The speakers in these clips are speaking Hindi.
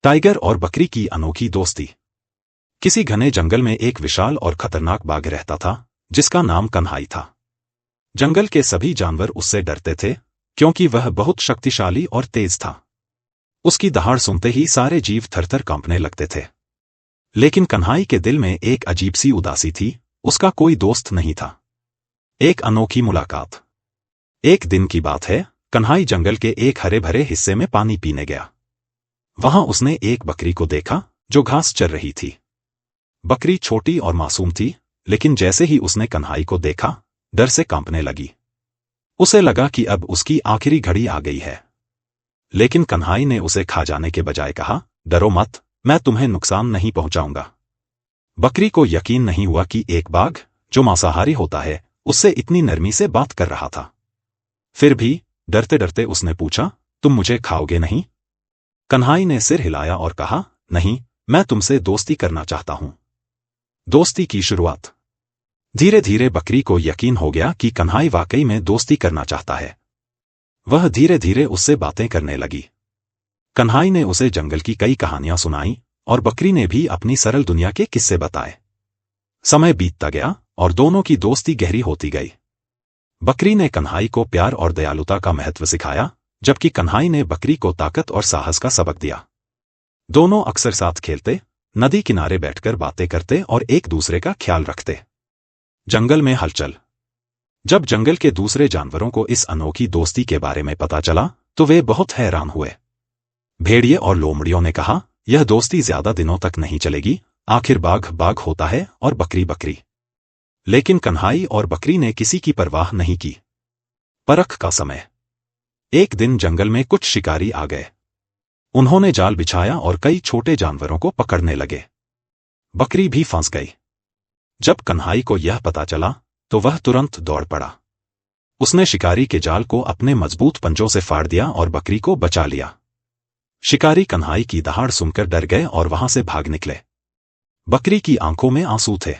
टाइगर और बकरी की अनोखी दोस्ती। किसी घने जंगल में एक विशाल और खतरनाक बाघ रहता था, जिसका नाम कन्हाई था। जंगल के सभी जानवर उससे डरते थे, क्योंकि वह बहुत शक्तिशाली और तेज था। उसकी दहाड़ सुनते ही सारे जीव थरथर कांपने लगते थे। लेकिन कन्हाई के दिल में एक अजीब सी उदासी थी, उसका कोई दोस्त नहीं था। एक अनोखी मुलाकात। एक दिन की बात है, कन्हाई जंगल के एक हरे भरे हिस्से में पानी पीने गया। वहां उसने एक बकरी को देखा, जो घास चर रही थी। बकरी छोटी और मासूम थी, लेकिन जैसे ही उसने कन्हाई को देखा, डर से कांपने लगी। उसे लगा कि अब उसकी आखिरी घड़ी आ गई है। लेकिन कन्हाई ने उसे खा जाने के बजाय कहा, डरो मत, मैं तुम्हें नुकसान नहीं पहुंचाऊंगा। बकरी को यकीन नहीं हुआ कि एक बाघ, जो मांसाहारी होता है, उससे इतनी नरमी से बात कर रहा था। फिर भी डरते डरते उसने पूछा, तुम मुझे खाओगे नहीं? कन्हाई ने सिर हिलाया और कहा, नहीं, मैं तुमसे दोस्ती करना चाहता हूं। दोस्ती की शुरुआत। धीरे धीरे बकरी को यकीन हो गया कि कन्हाई वाकई में दोस्ती करना चाहता है। वह धीरे धीरे उससे बातें करने लगी। कन्हाई ने उसे जंगल की कई कहानियां सुनाई, और बकरी ने भी अपनी सरल दुनिया के किस्से बताए। समय बीतता गया, और दोनों की दोस्ती गहरी होती गई। बकरी ने कन्हाई को प्यार और दयालुता का महत्व सिखाया, जबकि कन्हाई ने बकरी को ताकत और साहस का सबक दिया। दोनों अक्सर साथ खेलते, नदी किनारे बैठकर बातें करते और एक दूसरे का ख्याल रखते। जंगल में हलचल। जब जंगल के दूसरे जानवरों को इस अनोखी दोस्ती के बारे में पता चला, तो वे बहुत हैरान हुए। भेड़िए और लोमड़ियों ने कहा, यह दोस्ती ज्यादा दिनों तक नहीं चलेगी, आखिर बाघ बाघ होता है और बकरी बकरी। लेकिन कन्हाई और बकरी ने किसी की परवाह नहीं की। परख का समय। एक दिन जंगल में कुछ शिकारी आ गए। उन्होंने जाल बिछाया और कई छोटे जानवरों को पकड़ने लगे। बकरी भी फंस गई। जब कन्हाई को यह पता चला, तो वह तुरंत दौड़ पड़ा। उसने शिकारी के जाल को अपने मजबूत पंजों से फाड़ दिया और बकरी को बचा लिया। शिकारी कन्हाई की दहाड़ सुनकर डर गए और वहां से भाग निकले। बकरी की आंखों में आंसू थे।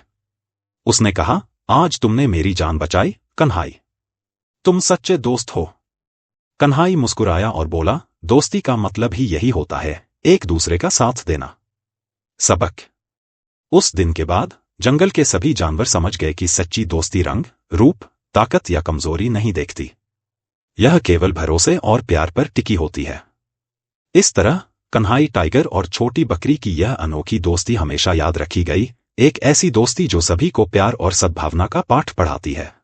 उसने कहा, आज तुमने मेरी जान बचाई, कन्हाई। तुम सच्चे दोस्त हो। कन्हाई मुस्कुराया और बोला, दोस्ती का मतलब ही यही होता है, एक दूसरे का साथ देना। सबक। उस दिन के बाद जंगल के सभी जानवर समझ गए कि सच्ची दोस्ती रंग, रूप, ताकत या कमजोरी नहीं देखती। यह केवल भरोसे और प्यार पर टिकी होती है। इस तरह कन्हाई टाइगर और छोटी बकरी की यह अनोखी दोस्ती हमेशा याद रखी गई, एक ऐसी दोस्ती जो सभी को प्यार और सद्भावना का पाठ पढ़ाती है।